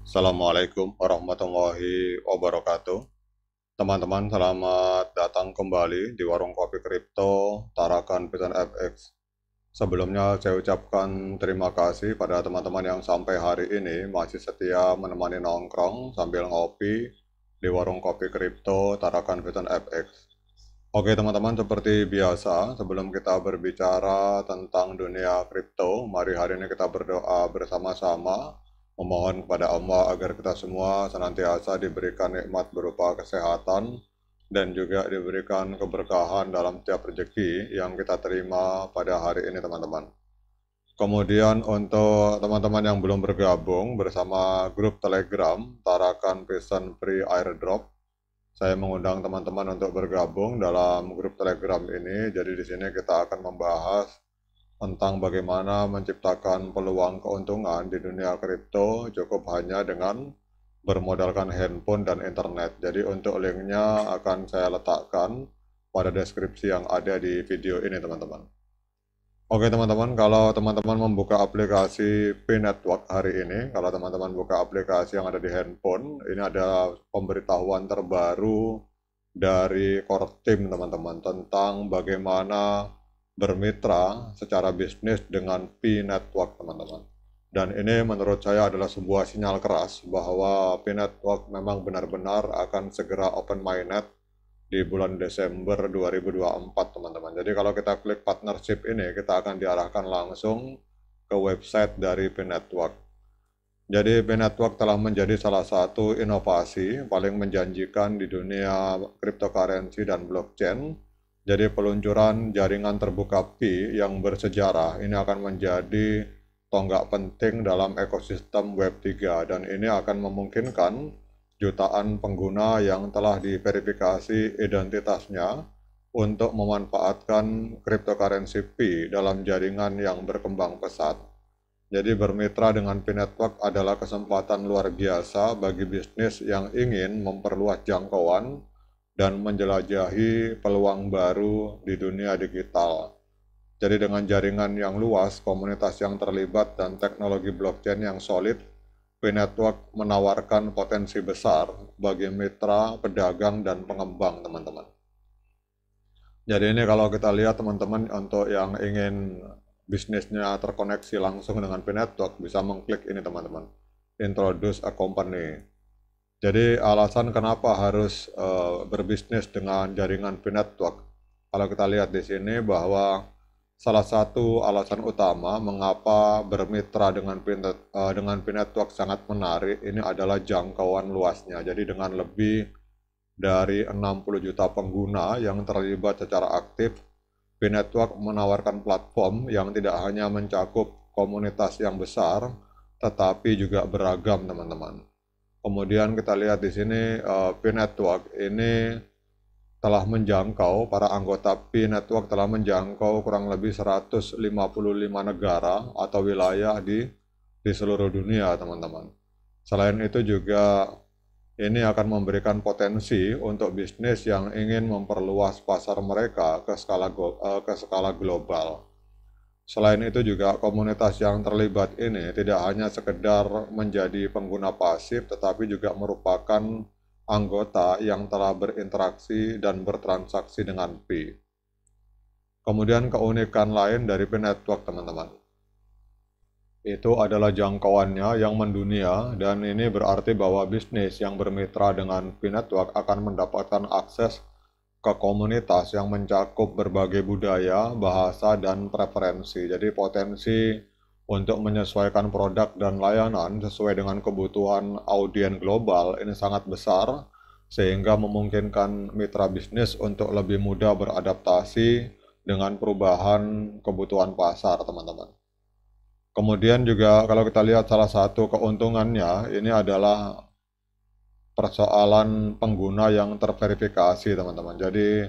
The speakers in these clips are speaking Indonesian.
Assalamualaikum warahmatullahi wabarakatuh. Teman-teman, selamat datang kembali di Warung Kopi Kripto Tarakan Piton FX. Sebelumnya saya ucapkan terima kasih pada teman-teman yang sampai hari ini masih setia menemani nongkrong sambil ngopi di Warung Kopi Kripto Tarakan Piton FX. Oke teman-teman, seperti biasa, sebelum kita berbicara tentang dunia kripto, mari hari ini kita berdoa bersama-sama, memohon kepada Allah agar kita semua senantiasa diberikan nikmat berupa kesehatan, dan juga diberikan keberkahan dalam setiap rezeki yang kita terima pada hari ini teman-teman. Kemudian untuk teman-teman yang belum bergabung bersama grup Telegram Tarakan Pesan Free Airdrop, saya mengundang teman-teman untuk bergabung dalam grup Telegram ini. Jadi di sini kita akan membahas tentang bagaimana menciptakan peluang keuntungan di dunia kripto cukup hanya dengan bermodalkan handphone dan internet. Jadi untuk linknya akan saya letakkan pada deskripsi yang ada di video ini teman-teman. Oke teman-teman, kalau teman-teman membuka aplikasi P-Network hari ini, kalau teman-teman buka aplikasi yang ada di handphone, ini ada pemberitahuan terbaru dari core team teman-teman tentang bagaimana bermitra secara bisnis dengan P-Network teman-teman. Dan ini menurut saya adalah sebuah sinyal keras bahwa P-Network memang benar-benar akan segera open mainnet di bulan Desember 2024 teman-teman. Jadi kalau kita klik partnership ini, kita akan diarahkan langsung ke website dari P-Network. Jadi P-Network telah menjadi salah satu inovasi paling menjanjikan di dunia cryptocurrency dan blockchain. Jadi peluncuran jaringan terbuka Pi yang bersejarah ini akan menjadi tonggak penting dalam ekosistem Web3 dan ini akan memungkinkan jutaan pengguna yang telah diverifikasi identitasnya untuk memanfaatkan cryptocurrency Pi dalam jaringan yang berkembang pesat. Jadi bermitra dengan P-Network adalah kesempatan luar biasa bagi bisnis yang ingin memperluas jangkauan dan menjelajahi peluang baru di dunia digital. Jadi dengan jaringan yang luas, komunitas yang terlibat, dan teknologi blockchain yang solid, P-Network menawarkan potensi besar bagi mitra, pedagang, dan pengembang, teman-teman. Jadi ini kalau kita lihat teman-teman untuk yang ingin bisnisnya terkoneksi langsung dengan P-Network bisa mengklik ini teman-teman. Introduce a company. Jadi alasan kenapa harus berbisnis dengan jaringan P-Network. Kalau kita lihat di sini bahwa salah satu alasan utama mengapa bermitra dengan P-Network sangat menarik ini adalah jangkauan luasnya. Jadi dengan lebih dari 60 juta pengguna yang terlibat secara aktif, P-Network menawarkan platform yang tidak hanya mencakup komunitas yang besar, tetapi juga beragam teman-teman. Kemudian kita lihat di sini P-Network ini telah menjangkau, para anggota P-Network telah menjangkau kurang lebih 155 negara atau wilayah di seluruh dunia, teman-teman. Selain itu juga ini akan memberikan potensi untuk bisnis yang ingin memperluas pasar mereka ke skala global. Selain itu juga komunitas yang terlibat ini tidak hanya sekedar menjadi pengguna pasif, tetapi juga merupakan anggota yang telah berinteraksi dan bertransaksi dengan Pi. Kemudian keunikan lain dari P-Network teman-teman, itu adalah jangkauannya yang mendunia dan ini berarti bahwa bisnis yang bermitra dengan P-Network akan mendapatkan akses ke komunitas yang mencakup berbagai budaya, bahasa, dan preferensi. Jadi potensi untuk menyesuaikan produk dan layanan sesuai dengan kebutuhan audiens global ini sangat besar, sehingga memungkinkan mitra bisnis untuk lebih mudah beradaptasi dengan perubahan kebutuhan pasar, teman-teman. Kemudian juga kalau kita lihat salah satu keuntungannya, ini adalah persoalan pengguna yang terverifikasi, teman-teman. Jadi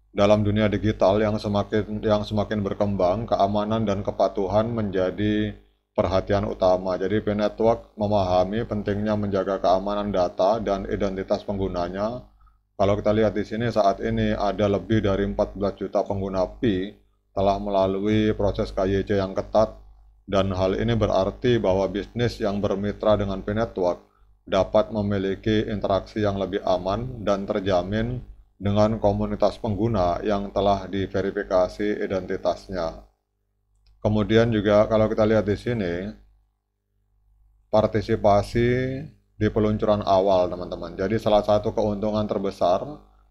dalam dunia digital yang semakin berkembang, keamanan dan kepatuhan menjadi perhatian utama. Jadi P-Network memahami pentingnya menjaga keamanan data dan identitas penggunanya. Kalau kita lihat di sini saat ini ada lebih dari 14 juta pengguna Pi telah melalui proses KYC yang ketat dan hal ini berarti bahwa bisnis yang bermitra dengan P-Network dapat memiliki interaksi yang lebih aman dan terjamin dengan komunitas pengguna yang telah diverifikasi identitasnya. Kemudian juga kalau kita lihat di sini, partisipasi di peluncuran awal, teman-teman. Jadi salah satu keuntungan terbesar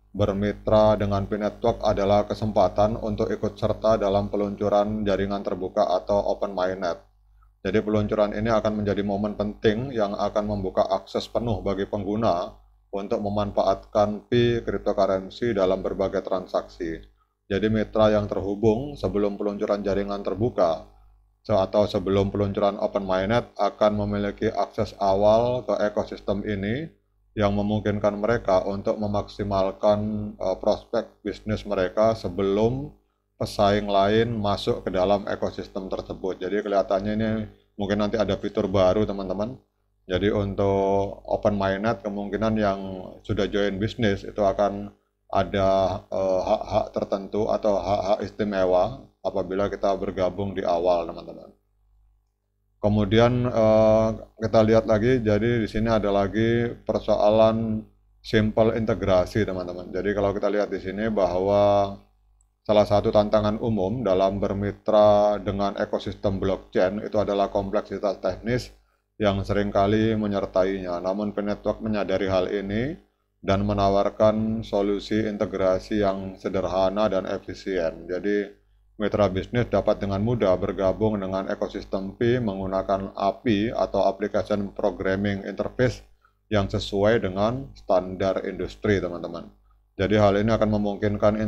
bermitra dengan P-Network adalah kesempatan untuk ikut serta dalam peluncuran jaringan terbuka atau open mainnet. Jadi peluncuran ini akan menjadi momen penting yang akan membuka akses penuh bagi pengguna untuk memanfaatkan Pi cryptocurrency dalam berbagai transaksi. Jadi mitra yang terhubung sebelum peluncuran jaringan terbuka atau sebelum peluncuran open mainnet akan memiliki akses awal ke ekosistem ini yang memungkinkan mereka untuk memaksimalkan prospek bisnis mereka sebelum pesaing lain masuk ke dalam ekosistem tersebut. Jadi kelihatannya ini mungkin nanti ada fitur baru, teman-teman. Jadi untuk open mainnet kemungkinan yang sudah join bisnis itu akan ada hak-hak tertentu atau hak-hak istimewa apabila kita bergabung di awal, teman-teman. Kemudian kita lihat lagi, jadi di sini ada lagi persoalan simple integrasi, teman-teman. Jadi kalau kita lihat di sini bahwa salah satu tantangan umum dalam bermitra dengan ekosistem blockchain itu adalah kompleksitas teknis yang seringkali menyertainya. Namun P-Network menyadari hal ini dan menawarkan solusi integrasi yang sederhana dan efisien. Jadi mitra bisnis dapat dengan mudah bergabung dengan ekosistem Pi menggunakan API atau Application Programming Interface yang sesuai dengan standar industri, teman-teman. Jadi hal ini akan memungkinkan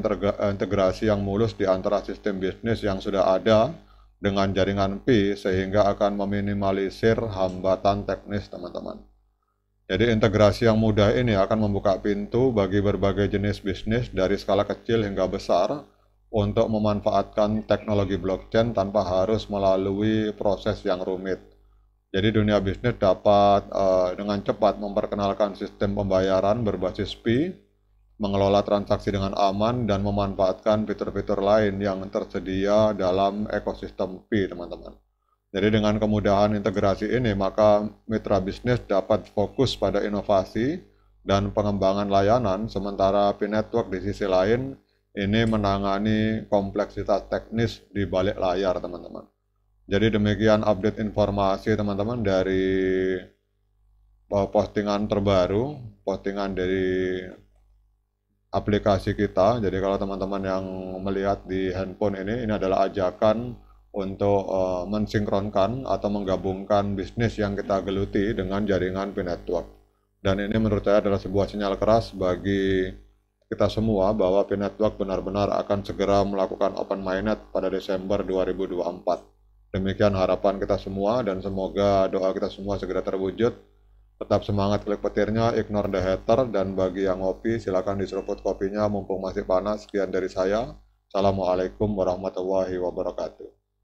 integrasi yang mulus di antara sistem bisnis yang sudah ada dengan jaringan Pi sehingga akan meminimalisir hambatan teknis, teman-teman. Jadi integrasi yang mudah ini akan membuka pintu bagi berbagai jenis bisnis dari skala kecil hingga besar untuk memanfaatkan teknologi blockchain tanpa harus melalui proses yang rumit. Jadi dunia bisnis dapat dengan cepat memperkenalkan sistem pembayaran berbasis Pi, mengelola transaksi dengan aman, dan memanfaatkan fitur-fitur lain yang tersedia dalam ekosistem Pi, teman-teman. Jadi dengan kemudahan integrasi ini, maka mitra bisnis dapat fokus pada inovasi dan pengembangan layanan, sementara P-Network di sisi lain ini menangani kompleksitas teknis di balik layar, teman-teman. Jadi demikian update informasi, teman-teman, dari postingan terbaru, postingan dari aplikasi kita. Jadi kalau teman-teman yang melihat di handphone ini adalah ajakan untuk mensinkronkan atau menggabungkan bisnis yang kita geluti dengan jaringan P-Network. Dan ini menurut saya adalah sebuah sinyal keras bagi kita semua bahwa P-Network benar-benar akan segera melakukan open mainnet pada Desember 2024. Demikian harapan kita semua dan semoga doa kita semua segera terwujud. Tetap semangat klik petirnya, ignore the hater, dan bagi yang ngopi silakan diseruput kopinya mumpung masih panas. Sekian dari saya. Assalamualaikum warahmatullahi wabarakatuh.